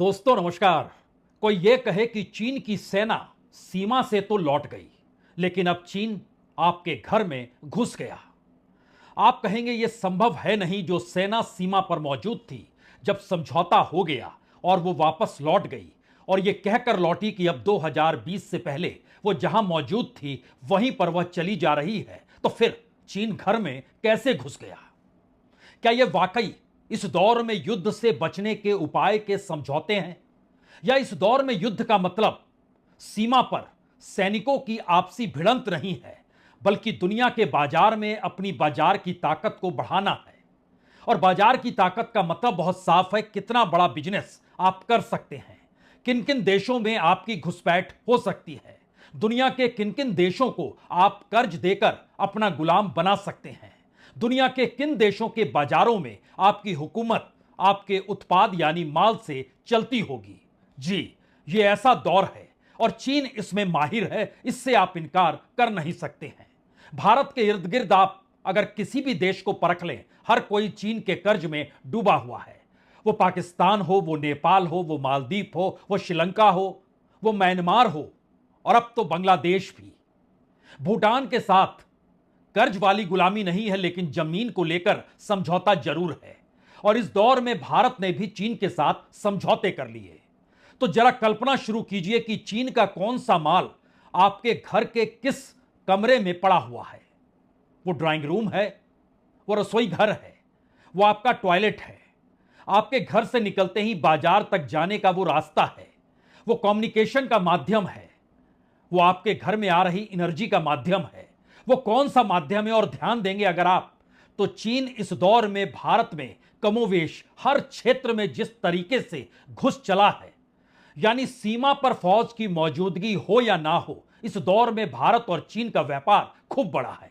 दोस्तों नमस्कार। कोई ये कहे कि चीन की सेना सीमा से तो लौट गई, लेकिन अब चीन आपके घर में घुस गया। आप कहेंगे ये संभव है नहीं, जो सेना सीमा पर मौजूद थी, जब समझौता हो गया और वो वापस लौट गई और ये कहकर लौटी कि अब 2020 से पहले वो जहां मौजूद थी वहीं पर वह चली जा रही है, तो फिर चीन घर में कैसे घुस गया? क्या यह वाकई इस दौर में युद्ध से बचने के उपाय के समझौते हैं, या इस दौर में युद्ध का मतलब सीमा पर सैनिकों की आपसी भिड़ंत नहीं है, बल्कि दुनिया के बाजार में अपनी बाजार की ताकत को बढ़ाना है? और बाजार की ताकत का मतलब बहुत साफ है, कितना बड़ा बिजनेस आप कर सकते हैं, किन किन देशों में आपकी घुसपैठ हो सकती है, दुनिया के किन किन देशों को आप कर्ज देकर अपना गुलाम बना सकते हैं, दुनिया के किन देशों के बाजारों में आपकी हुकूमत आपके उत्पाद यानी माल से चलती होगी। जी, ये ऐसा दौर है और चीन इसमें माहिर है, इससे आप इनकार कर नहीं सकते हैं। भारत के इर्द गिर्द आप अगर किसी भी देश को परख लें, हर कोई चीन के कर्ज में डूबा हुआ है। वो पाकिस्तान हो, वो नेपाल हो, वो मालदीव हो, वो श्रीलंका हो, वो म्यांमार हो, और अब तो बांग्लादेश भी। भूटान के साथ कर्ज वाली गुलामी नहीं है, लेकिन जमीन को लेकर समझौता जरूर है। और इस दौर में भारत ने भी चीन के साथ समझौते कर लिए। तो जरा कल्पना शुरू कीजिए कि चीन का कौन सा माल आपके घर के किस कमरे में पड़ा हुआ है। वो ड्राइंग रूम है, वो रसोई घर है, वो आपका टॉयलेट है, आपके घर से निकलते ही बाजार तक जाने का वो रास्ता है, वो कम्युनिकेशन का माध्यम है, वो आपके घर में आ रही एनर्जी का माध्यम है। वो कौन सा माध्यम है? और ध्यान देंगे अगर आप, तो चीन इस दौर में भारत में कमोवेश हर क्षेत्र में जिस तरीके से घुस चला है, यानी सीमा पर फौज की मौजूदगी हो या ना हो, इस दौर में भारत और चीन का व्यापार खूब बड़ा है।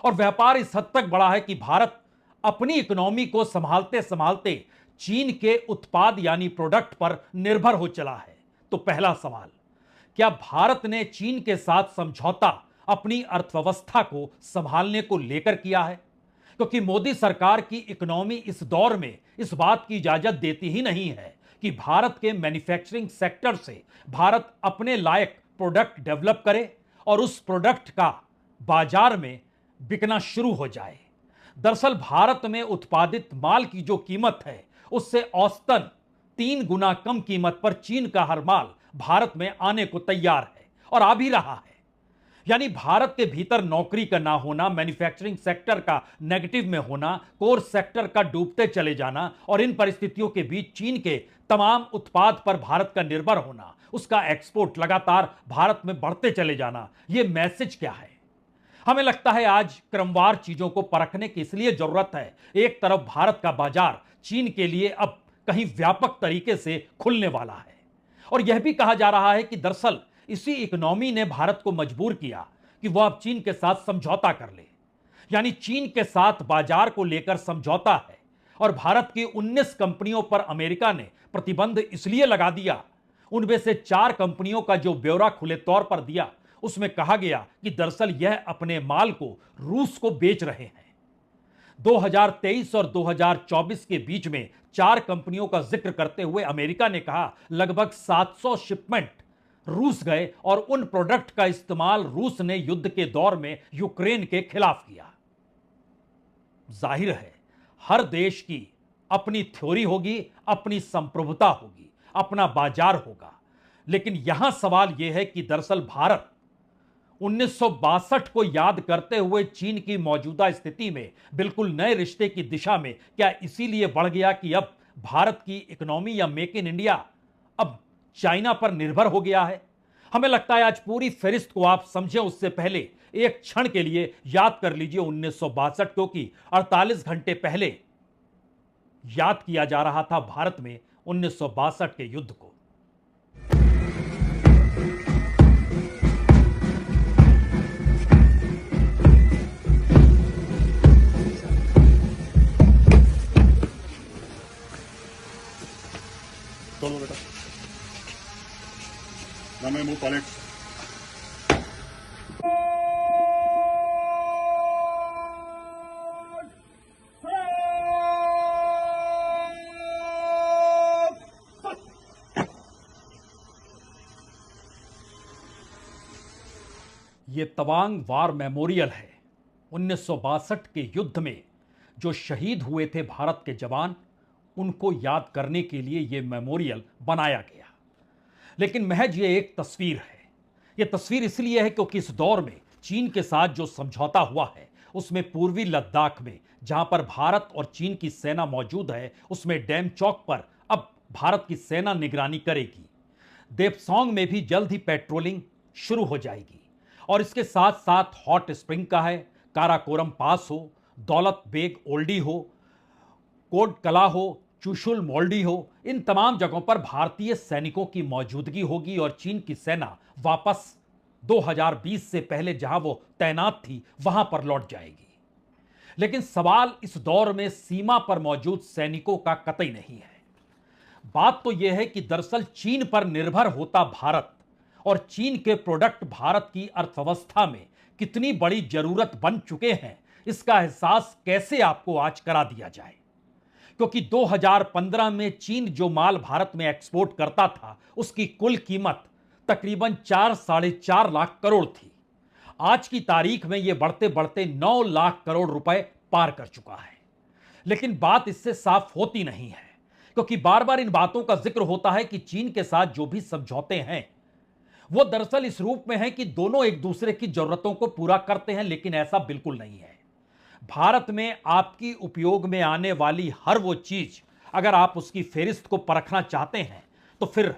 और व्यापार इस हद तक बड़ा है कि भारत अपनी इकोनॉमी को संभालते संभालते चीन के उत्पाद यानी प्रोडक्ट पर निर्भर हो चला है। तो पहला सवाल, क्या भारत ने चीन के साथ समझौता अपनी अर्थव्यवस्था को संभालने को लेकर किया है? क्योंकि मोदी सरकार की इकोनॉमी इस दौर में इस बात की इजाजत देती ही नहीं है कि भारत के मैन्युफैक्चरिंग सेक्टर से भारत अपने लायक प्रोडक्ट डेवलप करे और उस प्रोडक्ट का बाजार में बिकना शुरू हो जाए। दरअसल भारत में उत्पादित माल की जो कीमत है, उससे औसतन 3 गुना कम कीमत पर चीन का हर माल भारत में आने को तैयार है और आ भी रहा है। यानी भारत के भीतर नौकरी का ना होना, मैन्युफैक्चरिंग सेक्टर का नेगेटिव में होना, कोर सेक्टर का डूबते चले जाना, और इन परिस्थितियों के बीच चीन के तमाम उत्पाद पर भारत का निर्भर होना, उसका एक्सपोर्ट लगातार भारत में बढ़ते चले जाना, यह मैसेज क्या है? हमें लगता है आज क्रमवार चीजों को परखने की इसलिए जरूरत है। एक तरफ भारत का बाजार चीन के लिए अब कहीं व्यापक तरीके से खुलने वाला है, और यह भी कहा जा रहा है कि दरअसल इसी इकोनॉमी ने भारत को मजबूर किया कि वह अब चीन के साथ समझौता कर ले। यानी चीन के साथ बाजार को लेकर समझौता है, और भारत की 19 कंपनियों पर अमेरिका ने प्रतिबंध इसलिए लगा दिया। उनमें से 4 कंपनियों का जो ब्यौरा खुले तौर पर दिया, उसमें कहा गया कि दरअसल यह अपने माल को रूस को बेच रहे हैं। 2023 और 2024 के बीच में 4 कंपनियों का जिक्र करते हुए अमेरिका ने कहा लगभग 700 शिपमेंट रूस गए, और उन प्रोडक्ट का इस्तेमाल रूस ने युद्ध के दौर में यूक्रेन के खिलाफ किया। जाहिर है हर देश की अपनी थ्योरी होगी, अपनी संप्रभुता होगी, अपना बाजार होगा, लेकिन यहां सवाल यह है कि दरअसल भारत 1962 को याद करते हुए चीन की मौजूदा स्थिति में बिल्कुल नए रिश्ते की दिशा में क्या इसीलिए बढ़ गया कि अब भारत की इकोनॉमी या मेक इन इंडिया अब चाइना पर निर्भर हो गया है? हमें लगता है आज पूरी फहरिस्त को आप समझें उससे पहले एक क्षण के लिए याद कर लीजिए 1962, क्योंकि 48 घंटे पहले याद किया जा रहा था भारत में 1962 के युद्ध को। चलो बेटा, now मैं move palette. ये तवांग वार मेमोरियल है। 1962 के युद्ध में जो शहीद हुए थे भारत के जवान, उनको याद करने के लिए ये मेमोरियल बनाया गया। लेकिन महज ये एक तस्वीर है। ये तस्वीर इसलिए है क्योंकि इस दौर में चीन के साथ जो समझौता हुआ है, उसमें पूर्वी लद्दाख में जहां पर भारत और चीन की सेना मौजूद है, उसमें डैम चौक पर अब भारत की सेना निगरानी करेगी। देपसोंग में भी जल्द ही पेट्रोलिंग शुरू हो जाएगी। और इसके साथ साथ हॉट स्प्रिंग का है, काराकोरम पास हो, दौलत बेग ओल्डी हो, कोट कला हो, चुशुल मोल्डी हो, इन तमाम जगहों पर भारतीय सैनिकों की मौजूदगी होगी और चीन की सेना वापस 2020 से पहले जहां वो तैनात थी वहां पर लौट जाएगी। लेकिन सवाल इस दौर में सीमा पर मौजूद सैनिकों का कतई नहीं है। बात तो यह है कि दरअसल चीन पर निर्भर होता भारत और चीन के प्रोडक्ट भारत की अर्थव्यवस्था में कितनी बड़ी जरूरत बन चुके हैं, इसका एहसास कैसे आपको आज करा दिया जाए। क्योंकि 2015 में चीन जो माल भारत में एक्सपोर्ट करता था, उसकी कुल कीमत तकरीबन 4-4.5 लाख करोड़ थी। आज की तारीख में यह बढ़ते बढ़ते 9 लाख करोड़ रुपए पार कर चुका है। लेकिन बात इससे साफ होती नहीं है, क्योंकि बार बार इन बातों का जिक्र होता है कि चीन के साथ जो भी समझौते हैं वो दरअसल इस रूप में है कि दोनों एक दूसरे की जरूरतों को पूरा करते हैं, लेकिन ऐसा बिल्कुल नहीं है। भारत में आपकी उपयोग में आने वाली हर वो चीज, अगर आप उसकी फेरिस्त को परखना चाहते हैं तो फिर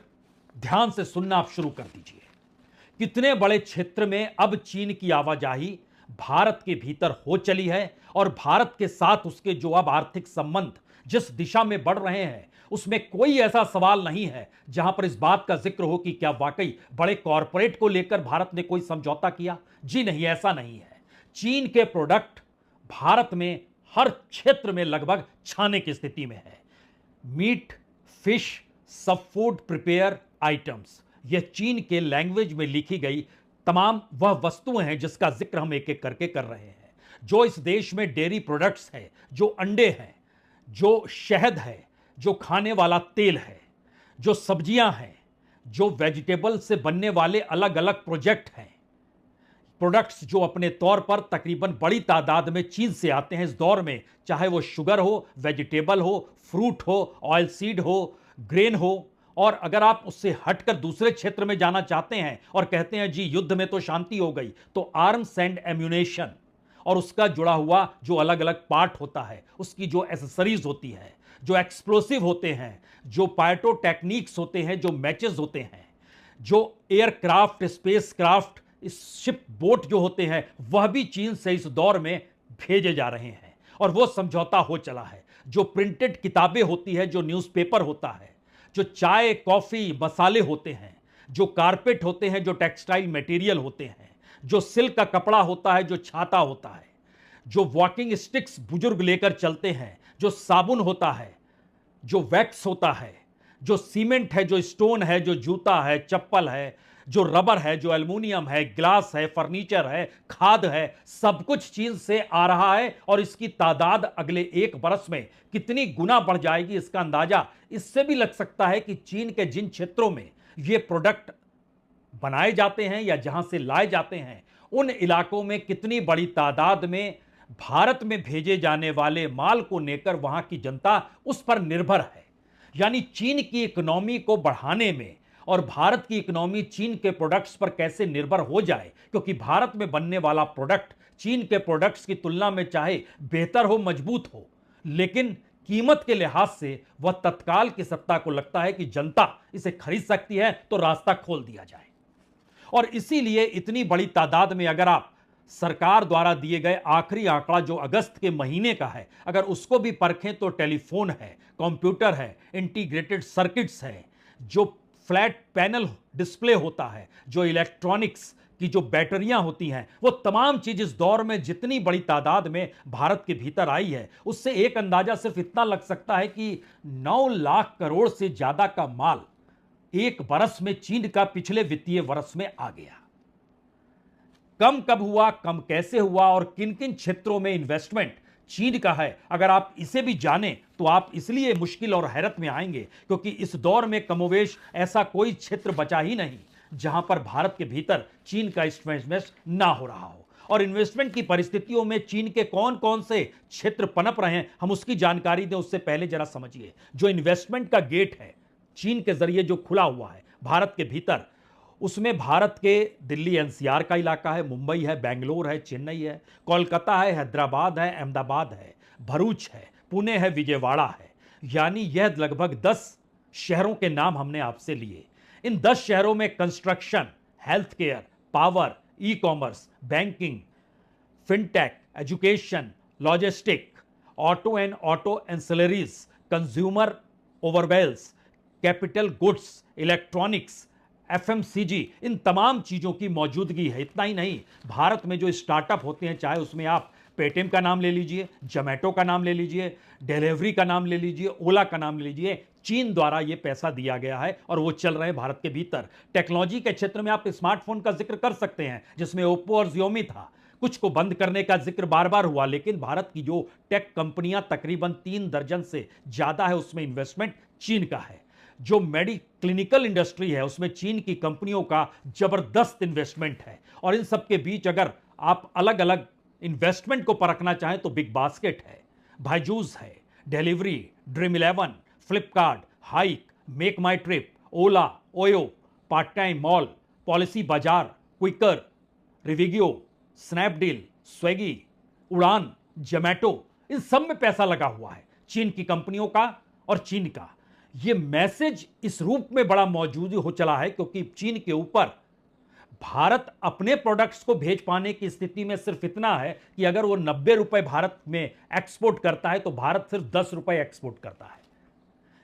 ध्यान से सुनना आप शुरू कर दीजिए। कितने बड़े क्षेत्र में अब चीन की आवाजाही भारत के भीतर हो चली है और भारत के साथ उसके जो अब आर्थिक संबंध जिस दिशा में बढ़ रहे हैं, उसमें कोई ऐसा सवाल नहीं है जहां पर इस बात का जिक्र हो कि क्या वाकई बड़े कॉरपोरेट को लेकर भारत ने कोई समझौता किया। जी नहीं, ऐसा नहीं है। चीन के प्रोडक्ट भारत में हर क्षेत्र में लगभग छाने की स्थिति में है। मीट, फिश, सब फूड प्रिपेयर आइटम्स, यह चीन के लैंग्वेज में लिखी गई तमाम वह वस्तुएं हैं जिसका जिक्र हम एक एक करके कर रहे हैं। जो इस देश में डेयरी प्रोडक्ट्स हैं, जो अंडे हैं, जो शहद है, जो खाने वाला तेल है, जो सब्जियां हैं, जो वेजिटेबल से बनने वाले अलग अलग प्रोडक्ट्स जो अपने तौर पर तकरीबन बड़ी तादाद में चीन से आते हैं इस दौर में, चाहे वो शुगर हो, वेजिटेबल हो, फ्रूट हो, ऑयल सीड हो, ग्रेन हो। और अगर आप उससे हटकर दूसरे क्षेत्र में जाना चाहते हैं और कहते हैं जी युद्ध में तो शांति हो गई, तो आर्म्स एंड एम्यूनेशन और उसका जुड़ा हुआ जो अलग अलग पार्ट होता है, उसकी जो एसेसरीज होती है, जो एक्सप्लोसिव होते हैं, जो पायटो टेक्निक्स होते हैं, जो मैचेस होते हैं, जो aircraft, space craft, ship boat जो होते हैं, वह भी चीन से इस दौर में भेजे जा रहे हैं और वो समझौता हो चला है। जो प्रिंटेड किताबें होती है, जो न्यूज़पेपर होता है, जो चाय, कॉफी, मसाले होते हैं, जो कारपेट होते हैं, जो टेक्सटाइल मटेरियल होते हैं, जो सिल्क का कपड़ा होता है, जो छाता होता है, जो वॉकिंग स्टिक्स बुजुर्ग लेकर चलते हैं, जो साबुन होता है, जो वैक्स होता है, जो सीमेंट है, जो स्टोन है, जो जूता है, चप्पल है, जो रबर है, जो एल्युमिनियम है, ग्लास है, फर्नीचर है, खाद है, सब कुछ चीन से आ रहा है। और इसकी तादाद अगले 1 बरस में कितनी गुना बढ़ जाएगी, इसका अंदाजा इससे भी लग सकता है कि चीन के जिन क्षेत्रों में ये प्रोडक्ट बनाए जाते हैं या जहां से लाए जाते हैं, उन इलाकों में कितनी बड़ी तादाद में भारत में भेजे जाने वाले माल को लेकर वहां की जनता उस पर निर्भर है। यानी चीन की इकोनॉमी को बढ़ाने में और भारत की इकोनॉमी चीन के प्रोडक्ट्स पर कैसे निर्भर हो जाए, क्योंकि भारत में बनने वाला प्रोडक्ट चीन के प्रोडक्ट्स की तुलना में चाहे बेहतर हो, मजबूत हो, लेकिन कीमत के लिहाज से वह तत्काल की सत्ता को लगता है कि जनता इसे खरीद सकती है, तो रास्ता खोल दिया जाए। और इसीलिए इतनी बड़ी तादाद में अगर आप सरकार द्वारा दिए गए आखिरी आंकड़ा जो अगस्त के महीने का है, अगर उसको भी परखें तो टेलीफोन है, कंप्यूटर है, इंटीग्रेटेड सर्किट्स है, जो फ्लैट पैनल डिस्प्ले होता है, जो इलेक्ट्रॉनिक्स की जो बैटरियां होती हैं, वो तमाम चीज इस दौर में जितनी बड़ी तादाद में भारत के भीतर आई है, उससे एक अंदाजा सिर्फ इतना लग सकता है कि 9 लाख करोड़ से ज्यादा का माल 1 बरस में चीन का पिछले वित्तीय वर्ष में आ गया। कम कब हुआ, कम कैसे हुआ और किन किन क्षेत्रों में इन्वेस्टमेंट चीन का है, अगर आप इसे भी जानें तो आप इसलिए मुश्किल और हैरत में आएंगे क्योंकि इस दौर में कमोवेश ऐसा कोई क्षेत्र बचा ही नहीं जहां पर भारत के भीतर चीन का इन्वेस्टमेंट ना हो रहा हो। और इन्वेस्टमेंट की परिस्थितियों में चीन के कौन कौन से क्षेत्र पनप रहे हैं, हम उसकी जानकारी दें उससे पहले जरा समझिए, जो इन्वेस्टमेंट का गेट है चीन के जरिए जो खुला हुआ है भारत के भीतर, उसमें भारत के दिल्ली एनसीआर का इलाका है, मुंबई है, बेंगलोर है, चेन्नई है, कोलकाता है, हैदराबाद है, अहमदाबाद है, भरूच है, पुणे है, विजयवाड़ा है। यानी यह लगभग 10 शहरों के नाम हमने आपसे लिए। इन 10 शहरों में construction, health care, power, e commerce, banking, fintech, education, logistic, auto and auto ancillaries, consumer ओवरवेल्स, कैपिटल गुड्स, इलेक्ट्रॉनिक्स, एफएमसीजी, इन तमाम चीजों की मौजूदगी है। इतना ही नहीं, भारत में जो स्टार्टअप होते हैं, चाहे उसमें आप पेटीएम का नाम ले लीजिए, जोमैटो का नाम ले लीजिए, डिलीवरी का नाम ले लीजिए, ओला का नाम ले लीजिए, चीन द्वारा यह पैसा दिया गया है और वो चल रहे हैं भारत के भीतर। टेक्नोलॉजी के क्षेत्र में आप स्मार्टफोन का जिक्र कर सकते हैं, जिसमें ओप्पो और Xiaomi था। कुछ को बंद करने का जिक्र बार बार हुआ, लेकिन भारत की जो टेक कंपनियां तकरीबन 3 दर्जन से ज्यादा है, उसमें इन्वेस्टमेंट चीन का है। जो क्लिनिकल इंडस्ट्री है, उसमें चीन की कंपनियों का जबरदस्त इन्वेस्टमेंट है। और इन सब के बीच अगर आप अलग अलग इन्वेस्टमेंट को परखना चाहें तो बिग बास्केट है, बायजूस है, Delhivery, Dream 11, Flipkart, Hike, Make My Trip, Ola, OYO, Paytm Mall, Policy Bazaar, Quikr, Rivigo, Snapdeal, Swiggy, Udaan, Zomato, इन सब में पैसा लगा हुआ है चीन की कंपनियों का। और चीन का यह मैसेज इस रूप में बड़ा मौजूद हो चला है क्योंकि चीन के ऊपर भारत अपने प्रोडक्ट्स को भेज पाने की स्थिति में सिर्फ इतना है कि अगर वो 90 रुपए भारत में एक्सपोर्ट करता है तो भारत सिर्फ 10 रुपए एक्सपोर्ट करता है।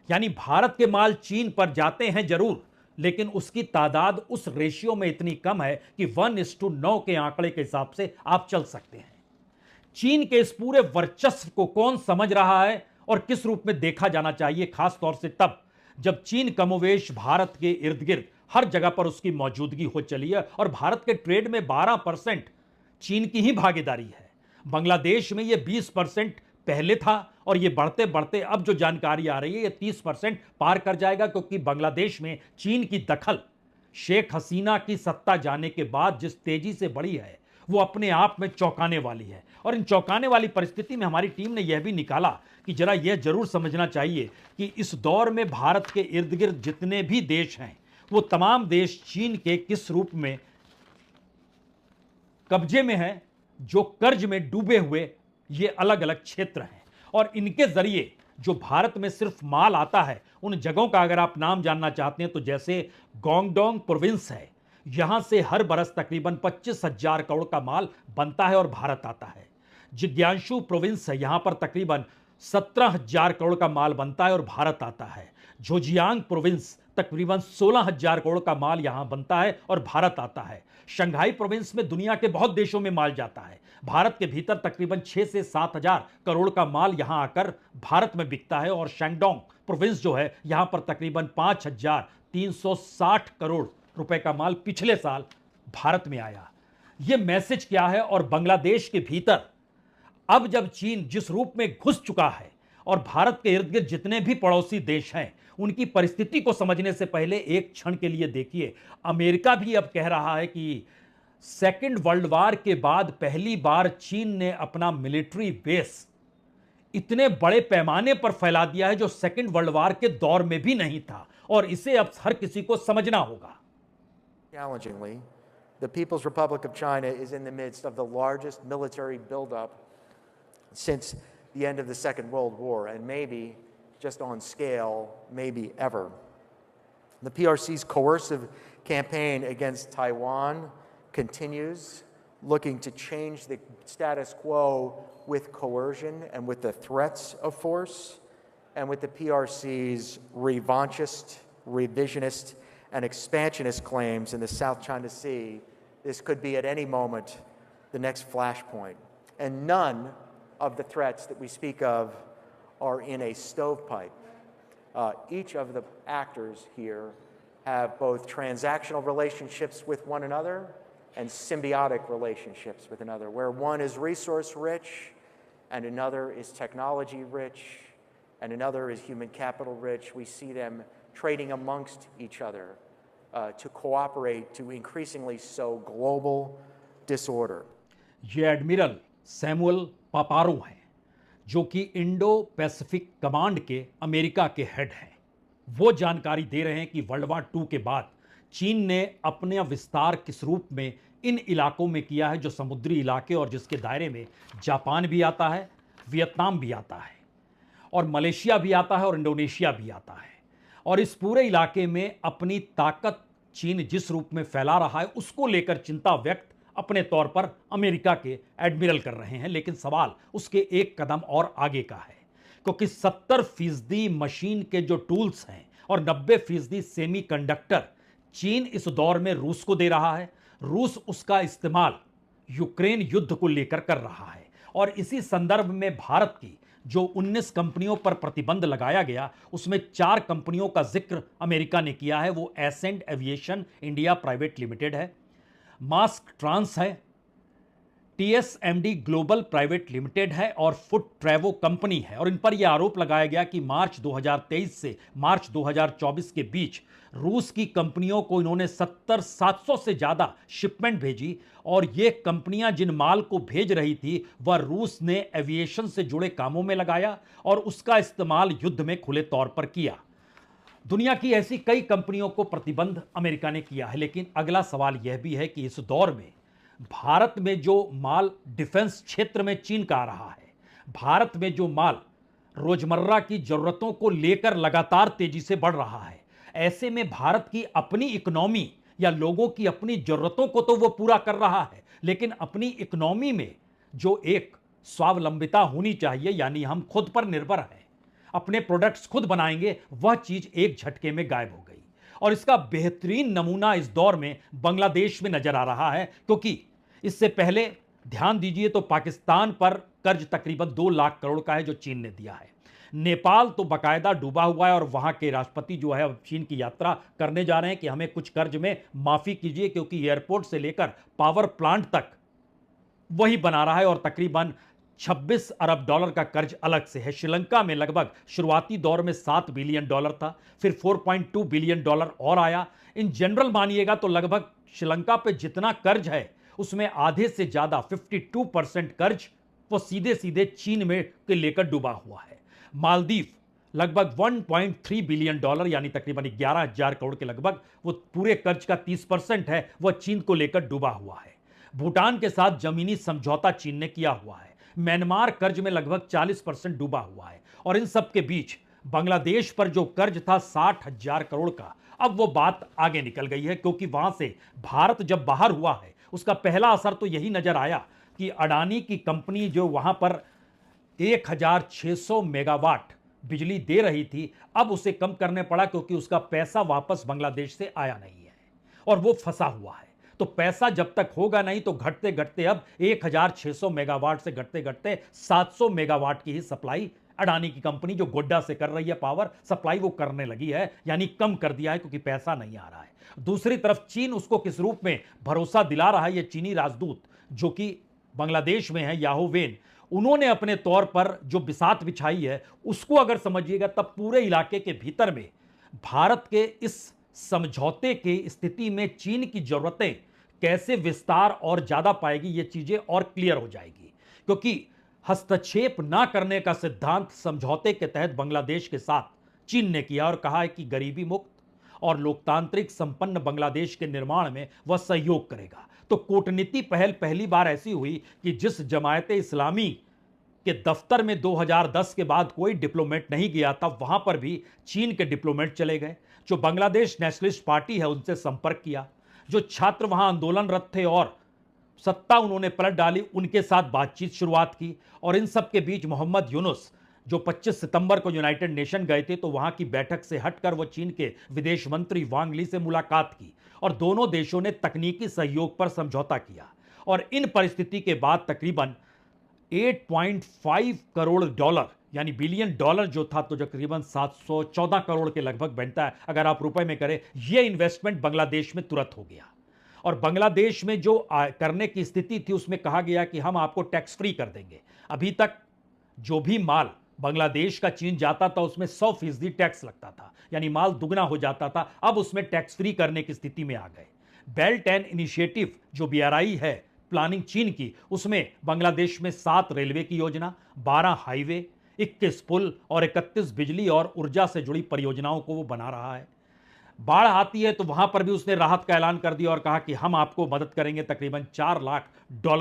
यानी भारत के माल चीन पर जाते हैं जरूर, लेकिन उसकी तादाद उस रेशियो में इतनी कम है कि 1:9 के आंकड़े के हिसाब से आप चल सकते हैं। चीन के इस पूरे वर्चस्व को कौन समझ रहा है और किस रूप में देखा जाना चाहिए, खास तौर से तब जब चीन कमोवेश भारत के इर्द गिर्द हर जगह पर उसकी मौजूदगी हो चली है और भारत के ट्रेड में 12% चीन की ही भागीदारी है। बांग्लादेश में यह 20% पहले था और यह बढ़ते बढ़ते अब जो जानकारी आ रही है यह 30% पार कर जाएगा, क्योंकि बांग्लादेश में चीन की दखल शेख हसीना की सत्ता जाने के बाद जिस तेजी से बढ़ी है वो अपने आप में चौंकाने वाली है। और इन चौंकाने वाली परिस्थिति में हमारी टीम ने यह भी निकाला कि जरा यह जरूर समझना चाहिए कि इस दौर में भारत के इर्द गिर्द जितने भी देश हैं वो तमाम देश चीन के किस रूप में कब्जे में है, जो कर्ज में डूबे हुए ये अलग अलग क्षेत्र हैं। और इनके जरिए जो भारत में सिर्फ माल आता है, उन जगहों का अगर आप नाम जानना चाहते हैं तो जैसे गोंगडोंग प्रोविंस है, यहां से हर बरस तकरीबन 25,000 करोड़ का माल बनता है और भारत आता है। जिग्यांशु प्रोविंस है, यहां पर तकरीबन 17,000 करोड़ का माल बनता है और भारत आता है। जोजियांग प्रोविंस तकरीबन 16,000 करोड़ का माल यहां बनता है और भारत आता है। शंघाई प्रोविंस में दुनिया के बहुत देशों में माल जाता है, भारत के भीतर तकरीबन 6 से 7,000 करोड़ का माल यहां आकर भारत में बिकता है। और शैंगडोंग प्रोविंस जो है, यहां पर तकरीबन 5,360 करोड़ रुपए का माल पिछले साल भारत में आया। यह मैसेज क्या है? और बांग्लादेश के भीतर अब जब चीन जिस रूप में घुस चुका है और भारत के इर्द गिर्द जितने भी पड़ोसी देश हैं उनकी परिस्थिति को समझने से पहले एक क्षण के लिए देखिए, अमेरिका भी अब कह रहा है कि सेकेंड वर्ल्ड वार के बाद पहली बार चीन ने अपना मिलिट्री बेस इतने बड़े पैमाने पर फैला दिया है जो सेकेंड वर्ल्ड वार के दौर में भी नहीं था, और इसे अब हर किसी को समझना होगा। Challengingly, the People's Republic of China is in the midst of the largest military buildup since the end of the Second World War, and maybe just on scale, maybe ever. The PRC's coercive campaign against Taiwan continues, looking to change the status quo with coercion and with the threats of force, and with the PRC's revanchist, revisionist, and expansionist claims in the South China Sea. This could be at any moment the next flashpoint. And none of the threats that we speak of are in a stovepipe. Each of the actors here have both transactional relationships with one another and symbiotic relationships with another, where one is resource rich and another is technology rich and another is human capital rich. We see them trading amongst each other to cooperate to increasingly sow global disorder. ये admiral Samuel पापारो हैं, जो कि Indo Pacific command के America के head हैं। वो जानकारी दे रहे हैं कि वर्ल्ड वार 2 के बाद चीन ने अपने विस्तार किस रूप में इन इलाकों में किया है, जो समुद्री इलाके और जिसके दायरे में जापान भी आता है, वियतनाम भी आता है और मलेशिया भी आता है और इंडोनेशिया भी आता है। और इस पूरे इलाके में अपनी ताकत चीन जिस रूप में फैला रहा है, उसको लेकर चिंता व्यक्त अपने तौर पर अमेरिका के एडमिरल कर रहे हैं। लेकिन सवाल उसके एक कदम और आगे का है, क्योंकि 70% मशीन के जो टूल्स हैं और 90% सेमीकंडक्टर चीन इस दौर में रूस को दे रहा है। रूस उसका इस्तेमाल यूक्रेन युद्ध को लेकर कर रहा है। और इसी संदर्भ में भारत की जो 19 कंपनियों पर प्रतिबंध लगाया गया, उसमें 4 कंपनियों का जिक्र अमेरिका ने किया है। वो Ascent Aviation India private limited है, मास्क ट्रांस है, टीएसएमडी ग्लोबल प्राइवेट लिमिटेड है और फुट ट्रेवो कंपनी है। और इन पर यह आरोप लगाया गया कि मार्च 2023 से मार्च 2024 के बीच रूस की कंपनियों को इन्होंने 70-700 से ज्यादा शिपमेंट भेजी और ये कंपनियां जिन माल को भेज रही थी वह रूस ने एविएशन से जुड़े कामों में लगाया और उसका इस्तेमाल युद्ध में खुले तौर पर किया। दुनिया की ऐसी कई कंपनियों को प्रतिबंध अमेरिका ने किया है। लेकिन अगला सवाल यह भी है कि इस दौर में भारत में जो माल डिफेंस क्षेत्र में चीन का आ रहा है, भारत में जो माल रोजमर्रा की जरूरतों को लेकर लगातार तेजी से बढ़ रहा है, ऐसे में भारत की अपनी इकोनॉमी या लोगों की अपनी जरूरतों को तो वो पूरा कर रहा है, लेकिन अपनी इकोनॉमी में जो एक स्वावलंबिता होनी चाहिए, यानी हम खुद पर निर्भर हैं, अपने प्रोडक्ट्स खुद बनाएंगे, वह चीज एक झटके में गायब हो गई। और इसका बेहतरीन नमूना इस दौर में बांग्लादेश में नजर आ रहा है, क्योंकि इससे पहले ध्यान दीजिए तो पाकिस्तान पर कर्ज तकरीबन 2 लाख करोड़ का है जो चीन ने दिया है। नेपाल तो बाकायदा डूबा हुआ है और वहां के राष्ट्रपति जो है अब चीन की यात्रा करने जा रहे हैं कि हमें कुछ कर्ज में माफी कीजिए, क्योंकि एयरपोर्ट से लेकर पावर प्लांट तक वही बना रहा है और तकरीबन 26 अरब डॉलर का कर्ज अलग से है। श्रीलंका में लगभग शुरुआती दौर में $7 बिलियन था, फिर $4.2 बिलियन और आया। इन जनरल मानिएगा तो लगभग श्रीलंका पे जितना कर्ज है उसमें आधे से ज्यादा 52% कर्ज वो सीधे सीधे चीन में के लेकर डूबा हुआ है। मालदीव लगभग $1.3 बिलियन यानी तकरीबन 11,000 करोड़ के लगभग वो पूरे कर्ज का 30% है, वह चीन को लेकर डूबा हुआ है। भूटान के साथ जमीनी समझौता चीन ने किया हुआ है। म्यांमार कर्ज में लगभग 40% डूबा हुआ है। और इन सब के बीच बांग्लादेश पर जो कर्ज था 60,000 करोड़ का, अब वो बात आगे निकल गई है, क्योंकि वहां से भारत जब बाहर हुआ है उसका पहला असर तो यही नजर आया कि अडानी की कंपनी जो वहां पर 1,600 मेगावाट बिजली दे रही थी, अब उसे कम करने पड़ा, क्योंकि उसका पैसा वापस बांग्लादेश से आया नहीं है और वो फंसा हुआ है। तो पैसा जब तक होगा नहीं तो घटते घटते अब 1,600 मेगावाट से घटते घटते 700 मेगावाट की ही सप्लाई अडानी की कंपनी जो गोड्डा से कर रही है पावर सप्लाई, वो करने लगी है, यानी कम कर दिया है, क्योंकि पैसा नहीं आ रहा है। दूसरी तरफ चीन उसको किस रूप में भरोसा दिला रहा है, ये चीनी राजदूत जो कि बांग्लादेश में है, याहो वेन, उन्होंने अपने तौर पर जो बिसात बिछाई है उसको अगर समझिएगा तब पूरे इलाके के भीतर में भारत के इस समझौते की स्थिति में चीन की जरूरतें कैसे विस्तार और ज्यादा पाएगी, ये चीजें और क्लियर हो जाएगी। क्योंकि हस्तक्षेप ना करने का सिद्धांत समझौते के तहत बांग्लादेश के साथ चीन ने किया और कहा है कि गरीबी मुक्त और लोकतांत्रिक संपन्न बांग्लादेश के निर्माण में वह सहयोग करेगा। तो कूटनीति पहल पहली बार ऐसी हुई कि जिस जमायत इस्लामी के दफ्तर में 2010 के बाद कोई डिप्लोमेट नहीं गया था, वहां पर भी चीन के डिप्लोमेट चले गए। जो बांग्लादेश नेशनलिस्ट पार्टी है उनसे संपर्क किया, जो छात्र वहां आंदोलनरत थे और सत्ता उन्होंने पलट डाली, उनके साथ बातचीत शुरुआत की। और इन सब के बीच मोहम्मद यूनुस जो 25 सितंबर को यूनाइटेड नेशन गए थे, तो वहां की बैठक से हटकर वो चीन के विदेश मंत्री वांग ली से मुलाकात की और दोनों देशों ने तकनीकी सहयोग पर समझौता किया। और इन परिस्थिति के बाद तकरीबन 8.5 करोड़ डॉलर यानी बिलियन डॉलर जो था, तो जो तकरीबन 714 करोड़ के लगभग बनता है अगर आप रुपए में करें, यह इन्वेस्टमेंट बांग्लादेश में तुरंत हो गया। और बांग्लादेश में जो करने की स्थिति थी उसमें कहा गया कि हम आपको टैक्स फ्री कर देंगे। अभी तक जो भी माल बांग्लादेश का चीन जाता था उसमें 100% टैक्स लगता था, यानी माल दुगना हो जाता था। अब उसमें टैक्स फ्री करने की स्थिति में आ गए। बेल्ट एंड इनिशिएटिव जो बीआरआई है, प्लानिंग चीन की, उसमें बांग्लादेश में 7 रेलवे की योजना, 12 हाईवे, 21 पुल और 31 बिजली और ऊर्जा से जुड़ी परियोजनाओं को वो बना रहा है। बाढ़ आती है तो वहां पर भी उसने राहत का ऐलान कर दिया और कहा कि हम आपको मदद करेंगे, तकरीबन $4 लाख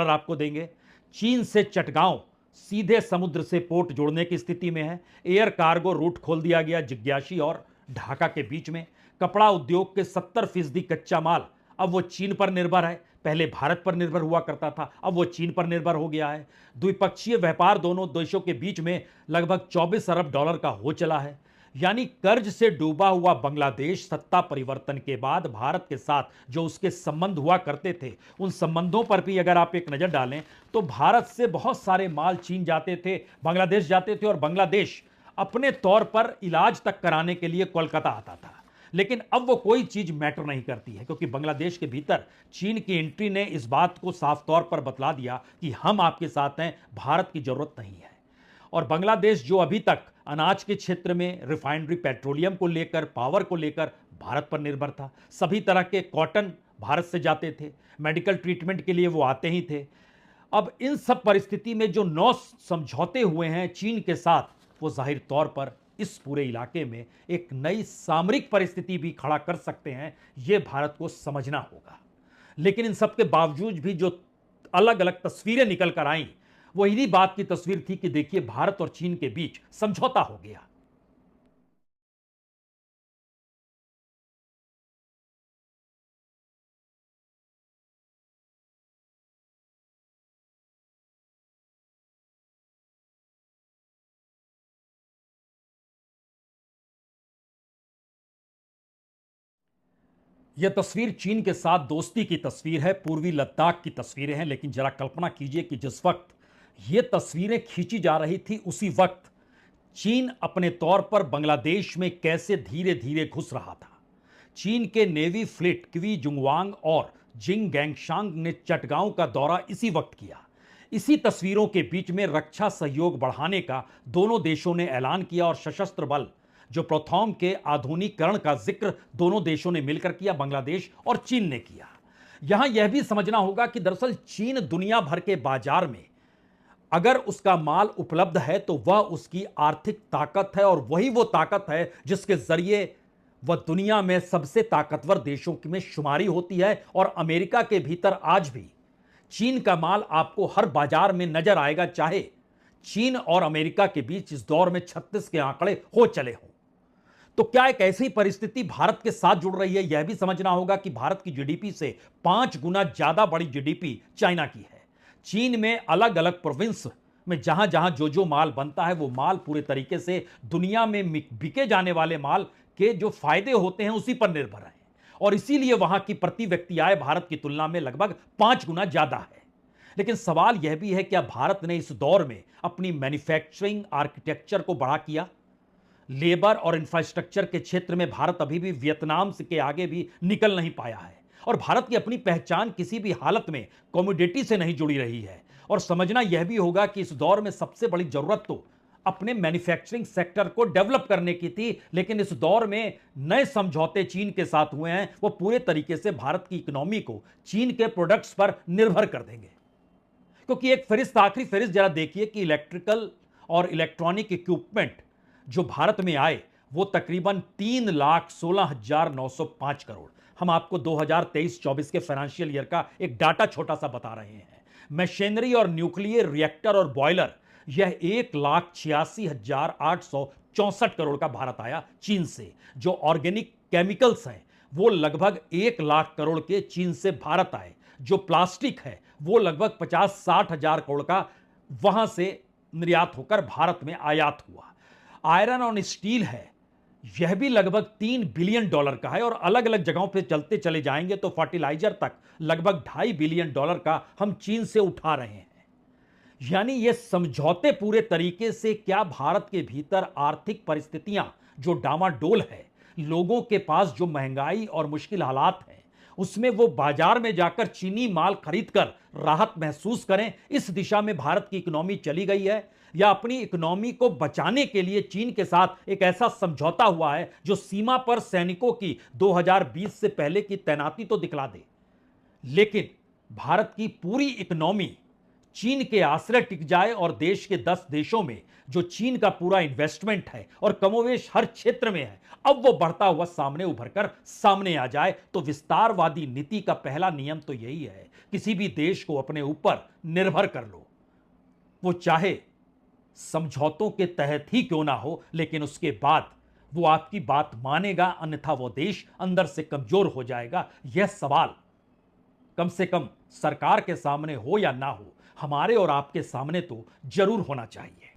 आपको देंगे। चीन से चटगांव सीधे समुद्र से पोर्ट जोड़ने की स्थिति में है। एयर कार्गो रूट खोल दिया गया जिग्याशी और ढाका के बीच में। कपड़ा उद्योग के 70% कच्चा माल अब वो चीन पर निर्भर है। पहले भारत पर निर्भर हुआ करता था, अब वो चीन पर निर्भर हो गया है। द्विपक्षीय व्यापार दोनों देशों के बीच में लगभग $24 अरब का हो चला है। यानी कर्ज से डूबा हुआ बांग्लादेश सत्ता परिवर्तन के बाद भारत के साथ जो उसके संबंध हुआ करते थे, उन संबंधों पर भी अगर आप एक नजर डालें तो भारत से बहुत सारे माल चीन जाते थे, बांग्लादेश जाते थे, और बांग्लादेश अपने तौर पर इलाज तक कराने के लिए कोलकाता आता था। लेकिन अब वो कोई चीज मैटर नहीं करती है, क्योंकि बांग्लादेश के भीतर चीन की एंट्री ने इस बात को साफ तौर पर बतला दिया कि हम आपके साथ हैं, भारत की जरूरत नहीं है। और बांग्लादेश जो अभी तक अनाज के क्षेत्र में, रिफाइनरी पेट्रोलियम को लेकर, पावर को लेकर भारत पर निर्भर था, सभी तरह के कॉटन भारत से जाते थे, मेडिकल ट्रीटमेंट के लिए वो आते ही थे। अब इन सब परिस्थिति में जो 9 समझौते हुए हैं चीन के साथ, वो जाहिर तौर पर इस पूरे इलाके में एक नई सामरिक परिस्थिति भी खड़ा कर सकते हैं। ये भारत को समझना होगा। लेकिन इन सब के बावजूद भी जो अलग अलग तस्वीरें निकल कर आईं, वो इन्हीं बात की तस्वीर थी कि देखिए भारत और चीन के बीच समझौता हो गया। यह तस्वीर चीन के साथ दोस्ती की तस्वीर है, पूर्वी लद्दाख की तस्वीरें हैं। लेकिन जरा कल्पना कीजिए कि जिस वक्त ये तस्वीरें खींची जा रही थी, उसी वक्त चीन अपने तौर पर बांग्लादेश में कैसे धीरे धीरे घुस रहा था। चीन के नेवी फ्लीट क्वी जुंगवांग और जिंग गैंगशांग ने चटगांव का दौरा इसी वक्त किया। इसी तस्वीरों के बीच में रक्षा सहयोग बढ़ाने का दोनों देशों ने ऐलान किया और सशस्त्र बल जो प्रोथॉम के आधुनिकीकरण का जिक्र दोनों देशों ने मिलकर किया, बांग्लादेश और चीन ने किया। यहां यह भी समझना होगा कि दरअसल चीन दुनिया भर के बाजार में अगर उसका माल उपलब्ध है तो वह उसकी आर्थिक ताकत है, और वही वो ताकत है जिसके जरिए वह दुनिया में सबसे ताकतवर देशों में शुमारी होती है। और अमेरिका के भीतर आज भी चीन का माल आपको हर बाजार में नजर आएगा, चाहे चीन और अमेरिका के बीच इस दौर में 36 के आंकड़े हो चले हों। तो क्या एक ऐसी परिस्थिति भारत के साथ जुड़ रही है? यह भी समझना होगा कि भारत की जीडीपी से 5 गुना ज्यादा बड़ी जीडीपी चाइना की है। चीन में अलग अलग प्रोविंस में जहां जहां जो माल बनता है, वो माल पूरे तरीके से दुनिया में बिके जाने वाले माल के जो फायदे होते हैं उसी पर निर्भर है। और इसीलिए वहां की प्रति व्यक्ति आय भारत की तुलना में लगभग 5 गुना ज्यादा है। लेकिन सवाल यह भी है, क्या भारत ने इस दौर में अपनी मैन्युफैक्चरिंग आर्किटेक्चर को बढ़ा किया? लेबर और इंफ्रास्ट्रक्चर के क्षेत्र में भारत अभी भी वियतनाम के आगे भी निकल नहीं पाया है। और भारत की अपनी पहचान किसी भी हालत में कमोडिटी से नहीं जुड़ी रही है। और समझना यह भी होगा कि इस दौर में सबसे बड़ी जरूरत तो अपने मैन्युफैक्चरिंग सेक्टर को डेवलप करने की थी। लेकिन इस दौर में नए समझौते चीन के साथ हुए हैं, वो पूरे तरीके से भारत की इकोनॉमी को चीन के प्रोडक्ट्स पर निर्भर कर देंगे। क्योंकि एक फहरिस्त, आखिरी फहरिस्त जरा देखिए कि इलेक्ट्रिकल और इलेक्ट्रॉनिक इक्विपमेंट जो भारत में आए वो तकरीबन 3,16,905 करोड़। हम आपको 2023-24 के फाइनेंशियल ईयर का एक डाटा छोटा सा बता रहे हैं। मशीनरी और न्यूक्लियर रिएक्टर और बॉयलर, यह 1,86,864 करोड़ का भारत आया चीन से। जो ऑर्गेनिक केमिकल्स हैं वो लगभग 1 लाख करोड़ के चीन से भारत आए। जो प्लास्टिक है वो लगभग 50-60 हजार करोड़ का वहां से निर्यात होकर भारत में आयात हुआ। आयरन और स्टील है, यह भी लगभग $3 बिलियन का है। और अलग अलग जगहों पे चलते चले जाएंगे तो फर्टिलाइजर तक लगभग $2.5 बिलियन का हम चीन से उठा रहे हैं। यानी ये समझौते पूरे तरीके से क्या भारत के भीतर आर्थिक परिस्थितियां जो डामाडोल है, लोगों के पास जो महंगाई और मुश्किल हालात हैं, उसमें वो बाजार में जाकर चीनी माल खरीदकर राहत महसूस करें, इस दिशा में भारत की इकोनॉमी चली गई है। या अपनी इकोनॉमी को बचाने के लिए चीन के साथ एक ऐसा समझौता हुआ है जो सीमा पर सैनिकों की 2020 से पहले की तैनाती तो दिखला दे, लेकिन भारत की पूरी इकोनॉमी चीन के आश्रय टिक जाए और देश के 10 देशों में जो चीन का पूरा इन्वेस्टमेंट है और कमोवेश हर क्षेत्र में है, अब वो बढ़ता हुआ सामने उभर कर सामने आ जाए, तो विस्तारवादी नीति का पहला नियम तो यही है, किसी भी देश को अपने ऊपर निर्भर कर लो, वो चाहे समझौतों के तहत ही क्यों ना हो, लेकिन उसके बाद वो आपकी बात मानेगा, अन्यथा वो देश अंदर से कमजोर हो जाएगा। यह सवाल कम से कम सरकार के सामने हो या ना हो, हमारे और आपके सामने तो जरूर होना चाहिए।